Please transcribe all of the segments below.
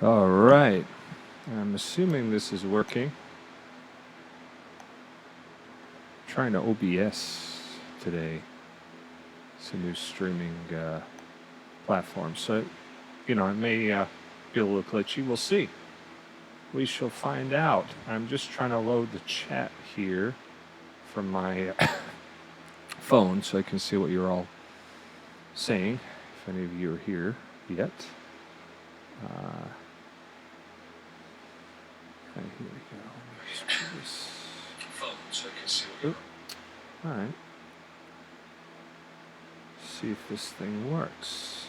All right. I'm assuming this is working. Trying to OBS today. It's a new streaming platform. So, it may be a little glitchy. We'll see. We shall find out. I'm just trying to load the chat here from my phone so I can see what you're all saying, if any of you are here yet. And here we go. Let me just put this phone so I can see what all right. See if this thing works.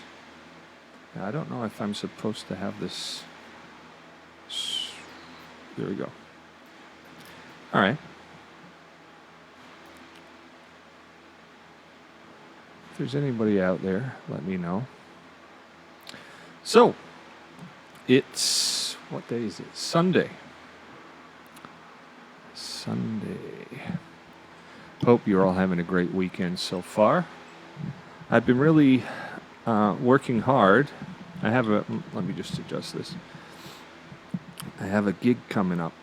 Now, I don't know if I'm supposed to have this. There we go. All right. If there's anybody out there, let me know. So, it's, what day is it? Sunday. Hope you're all having a great weekend so far. I've been really working hard. Let me just adjust this. I have a gig coming up.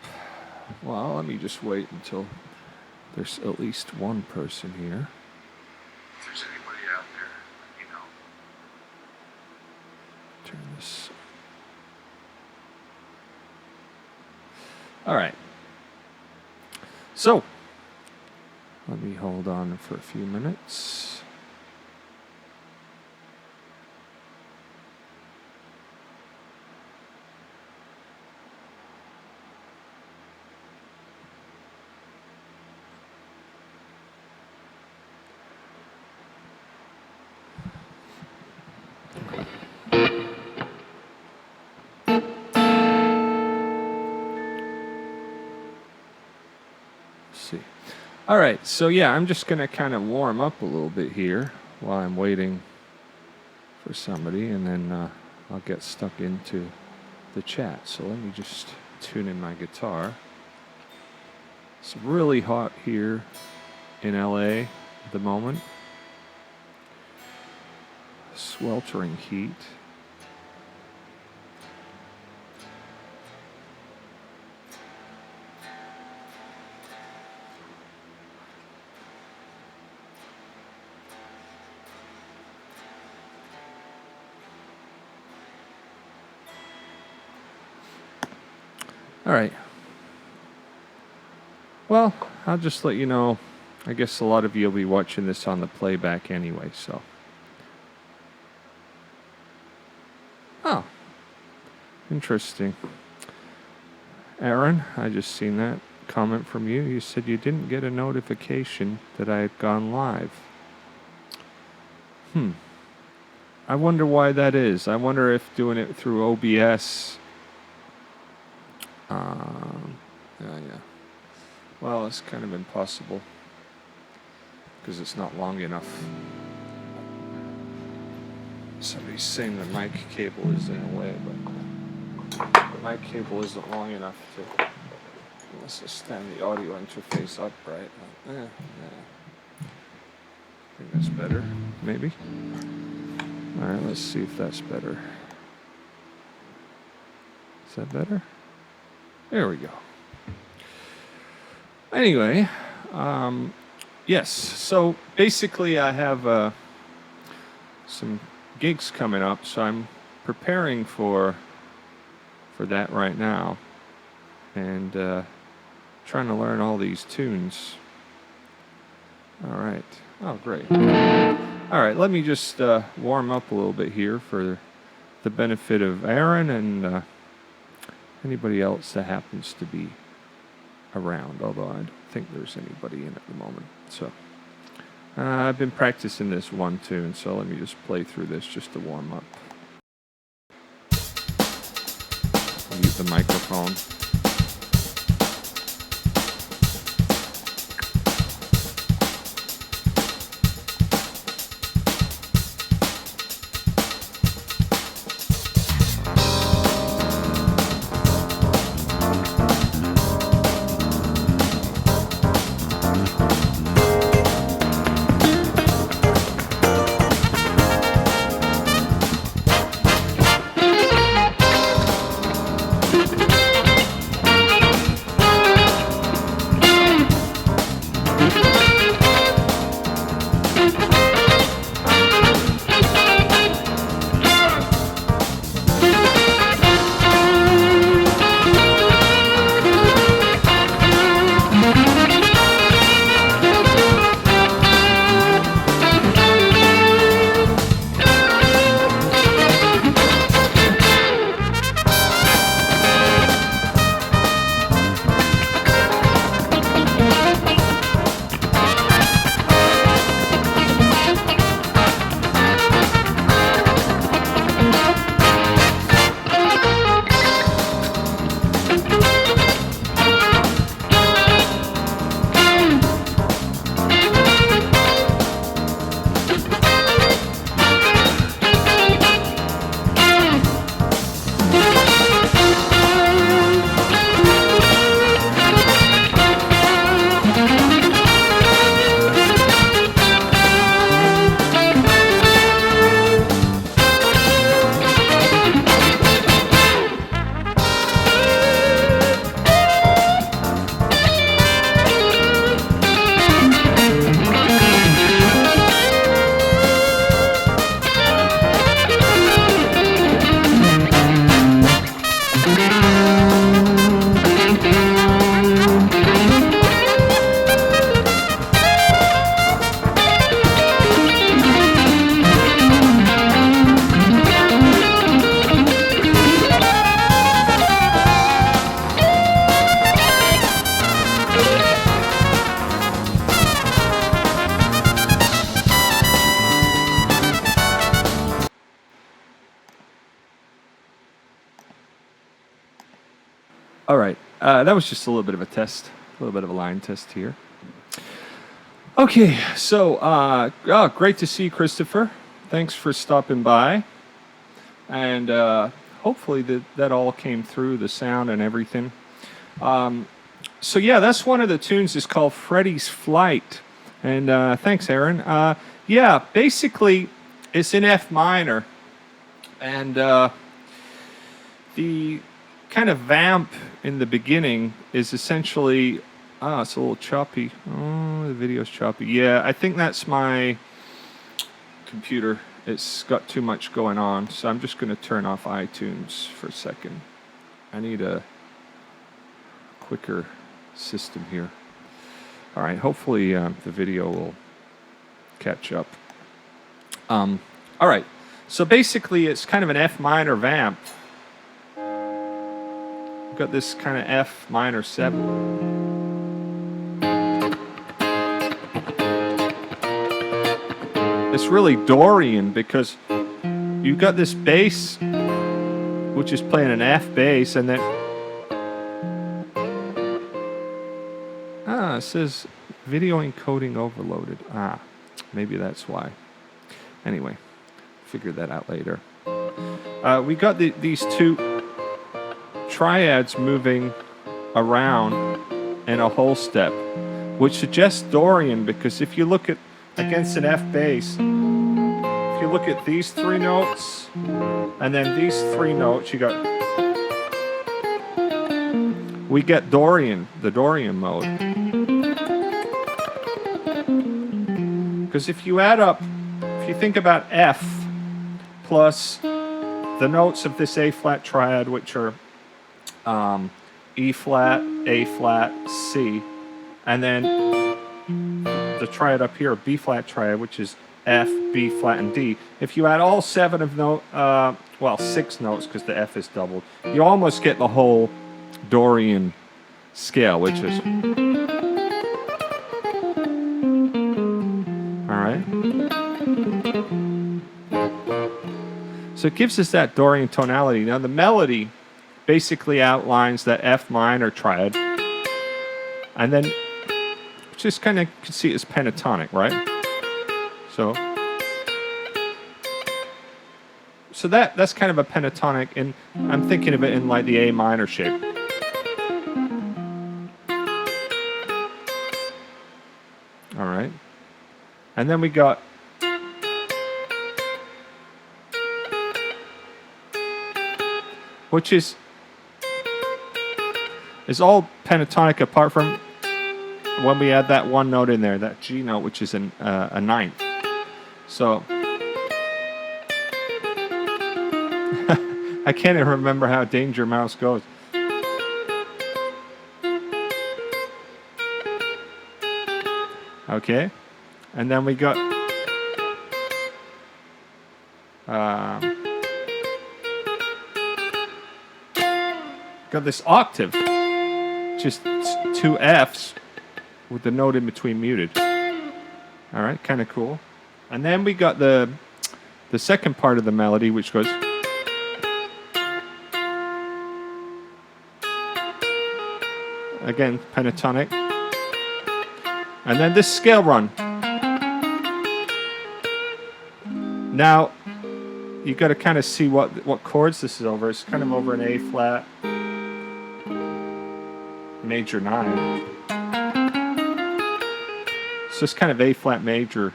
Well, let me just wait until there's at least one person here. If there's anybody out there, let me know. Turn this. All right. So, let me hold on for a few minutes. All right, so I'm just going to kind of warm up a little bit here while I'm waiting for somebody, and then I'll get stuck into the chat. So let me just tune in my guitar. It's really hot here in LA at the moment. Sweltering heat. All right. Well, I'll just let you know. I guess a lot of you will be watching this on the playback anyway, so. Oh. Interesting. Aaron, I just seen that comment from you. You said you didn't get a notification that I had gone live. I wonder why that is. I wonder if doing it through OBS... yeah. Well, it's kind of impossible because it's not long enough. Somebody's saying the mic cable is in the way, but the mic cable isn't long enough to, unless I stand the audio interface upright. I think that's better, maybe. All right, let's see if that's better. Is that better? There we go. Anyway, yes. So basically, I have some gigs coming up, so I'm preparing for that right now, and trying to learn all these tunes. All right. Oh, great. All right. Let me just warm up a little bit here for the benefit of Aaron and anybody else that happens to be around, although I don't think there's anybody in at the moment. So I've been practicing this one tune, so let me just play through this just to warm up. Mute the microphone. All right. That was just a little bit of a test, a little bit of a line test here. Okay, so great to see you, Christopher. Thanks for stopping by, and hopefully that all came through, the sound and everything. So yeah, that's one of the tunes. Is called Freddy's Flight, and thanks, Aaron. Yeah, basically, it's in F minor, and the kind of vamp in the beginning is essentially. It's a little choppy. Oh, the video's choppy. Yeah, I think that's my computer. It's got too much going on, so I'm just going to turn off iTunes for a second. I need a quicker system here. All right, hopefully the video will catch up. All right, so basically it's kind of an F minor vamp. We've got this kind of F minor 7. It's really Dorian because you've got this bass, which is playing an F bass, and then it says video encoding overloaded. Maybe that's why. Anyway, figure that out later. We got these two triads moving around in a whole step, which suggests Dorian because if you look at against an F bass, if you look at these 3 notes and then these 3 notes, we get Dorian, the Dorian mode. Because if you add up, if you think about F plus the notes of this A flat triad, which are E flat, A flat, C, and then the triad up here, B flat triad, which is F, B flat, and D. If you add all 7 of 6 notes because the F is doubled, you almost get the whole Dorian scale, which is all right. So it gives us that Dorian tonality. Now the melody basically outlines that F minor triad, and then just kind of can see it as pentatonic, right? So that's kind of a pentatonic, and I'm thinking of it in like the A minor shape. All right, and then we got which is all pentatonic apart from when we add that 1 note in there, that G note, which is a 9th. So I can't even remember how Danger Mouse goes. Okay, and then we got this octave, just 2 Fs with the note in between muted. All right, kind of cool. And then we got the second part of the melody, which goes again pentatonic, and then this scale run. Now you got to kind of see what chords this is over. It's kind of over an A flat major 9. So it's kind of A flat major.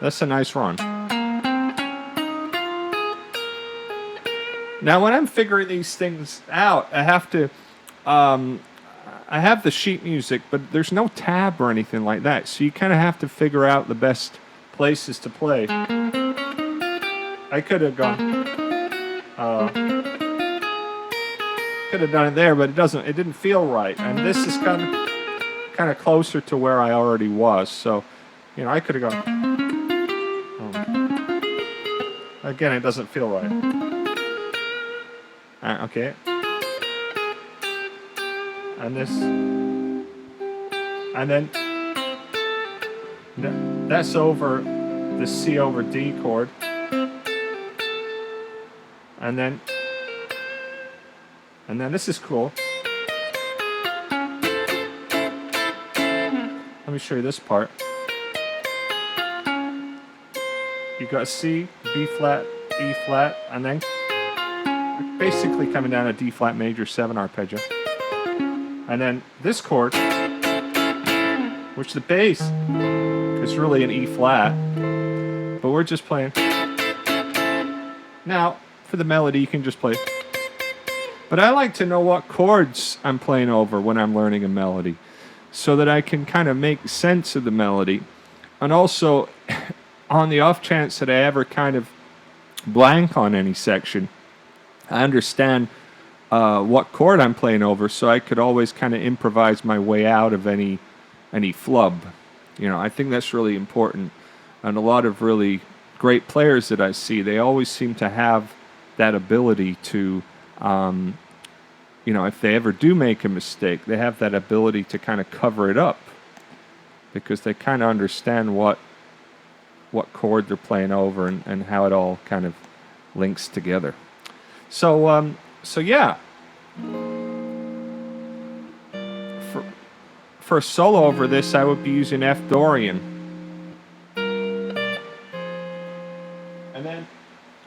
That's a nice run. Now when I'm figuring these things out, I have to I have the sheet music, but there's no tab or anything like that. So you kind of have to figure out the best places to play. I could have gone could have done it there, but it didn't feel right. And this is kind of closer to where I already was. So, I could have gone. Again, it doesn't feel right. Okay. And this, and then that's over the C over D chord, and then And then this is cool. Let me show you this part. You got C, B flat, E flat, and then basically coming down a D flat major 7 arpeggio. And then this chord, which the bass is really an E flat, but we're just playing. Now, for the melody, you can just play. But I like to know what chords I'm playing over when I'm learning a melody, so that I can kind of make sense of the melody. And also, on the off chance that I ever kind of blank on any section, I understand what chord I'm playing over, so I could always kind of improvise my way out of any flub. You know, I think that's really important. And a lot of really great players that I see, they always seem to have that ability to, you know, if they ever do make a mistake, they have that ability to kind of cover it up, because they kind of understand what chord they're playing over and how it all kind of links together. So yeah. For a solo over this, I would be using F Dorian.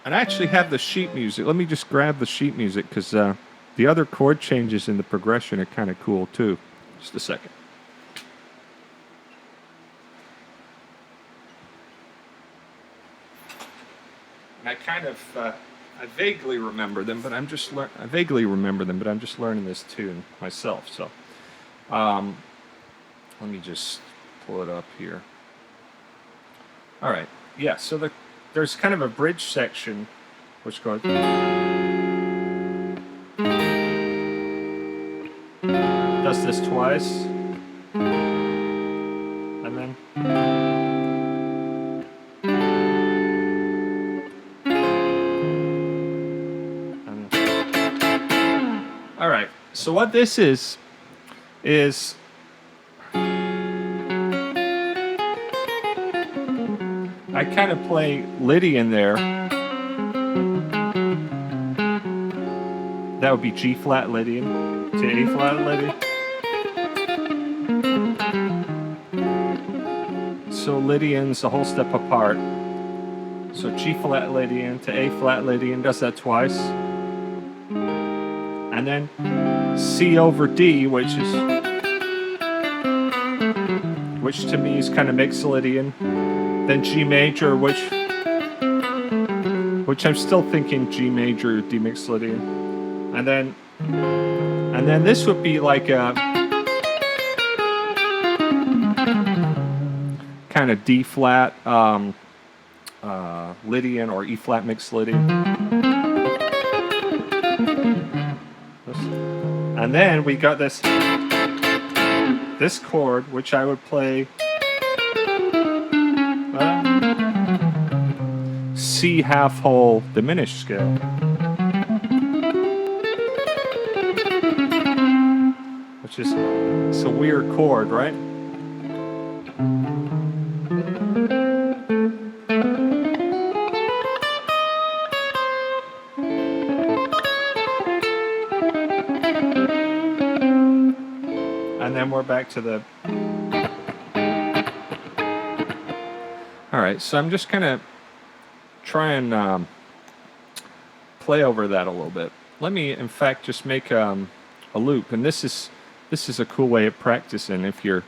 And I actually have the sheet music. Let me just grab the sheet music, because the other chord changes in the progression are kind of cool too. Just a second. And I kind of, I vaguely remember them, but I'm just learning this tune myself. So, let me just pull it up here. All right. Yeah. So there's kind of a bridge section, which goes. Does this twice, and then. All right. So what this is I kind of play Lydian there. That would be G flat Lydian to A flat Lydian. So Lydian's a whole step apart. So G flat Lydian to A flat Lydian, does that twice. And then C over D, which to me is kind of mixed Lydian. Then G major, which I'm still thinking G major, D mixed Lydian. And then this would be like a kind of D flat Lydian or E flat mixed Lydian. And then we got this chord, which I would play C half whole diminished scale. Which is, it's a weird chord, right? And then we're back to the. All right, so I'm just gonna try and play over that a little bit. Let me, in fact, just make a loop, and this is a cool way of practicing if you're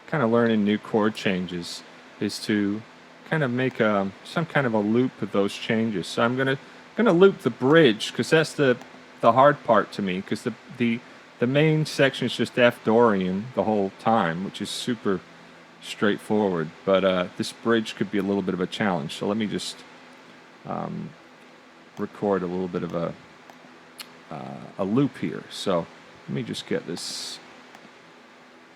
kind of learning new chord changes, is to kind of make some kind of a loop of those changes. So I'm gonna loop the bridge, because that's the hard part to me, because the main section is just F Dorian the whole time, which is super straightforward, but this bridge could be a little bit of a challenge. So let me just record a little bit of a loop here. So let me just get this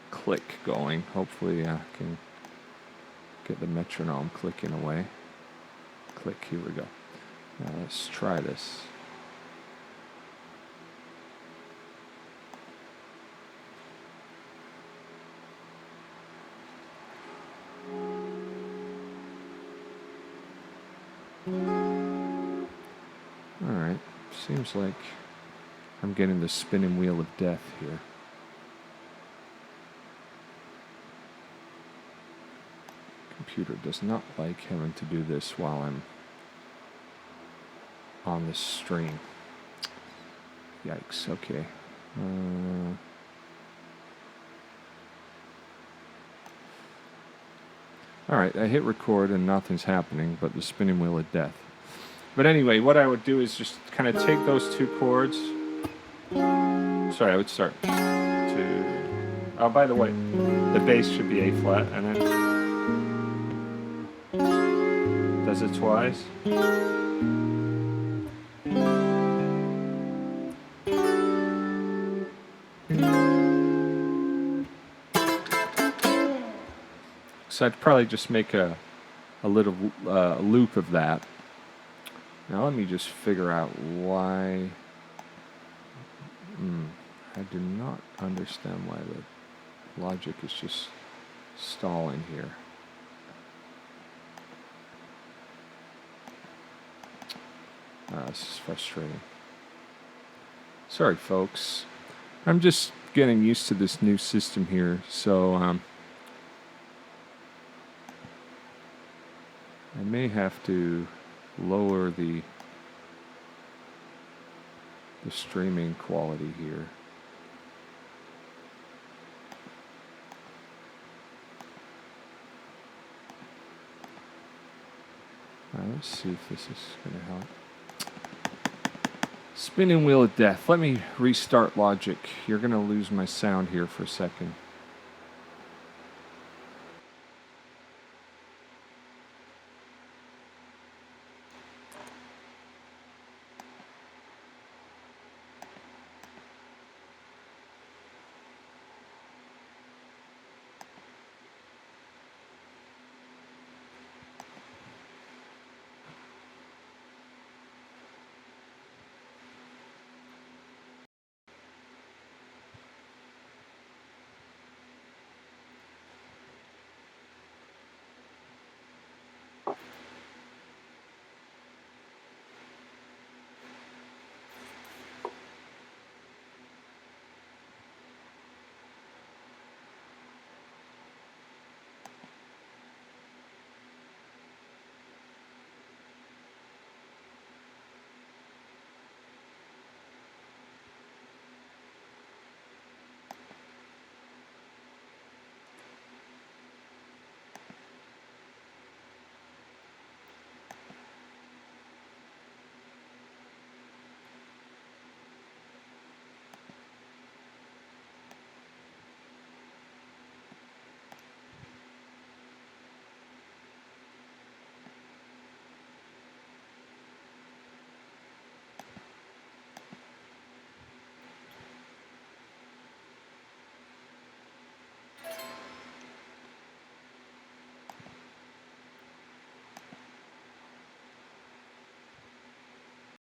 click going. Hopefully I can get the metronome clicking away. Click, here we go. Now let's try this. Alright, seems like I'm getting the spinning wheel of death here. Computer does not like having to do this while I'm on this stream. Yikes, okay. Alright, I hit record and nothing's happening but the spinning wheel of death. But anyway, what I would do is just kind of take those two chords. Sorry, I would start to... Oh, by the way, the bass should be A flat, and then... Does it twice. So I'd probably just make a little loop of that. Now let me just figure out why... I do not understand why the logic is just stalling here. This is frustrating. Sorry, folks. I'm just getting used to this new system here, so I may have to lower the streaming quality here. Let's see if this is going to help. Spinning wheel of death. Let me restart Logic. You're going to lose my sound here for a second.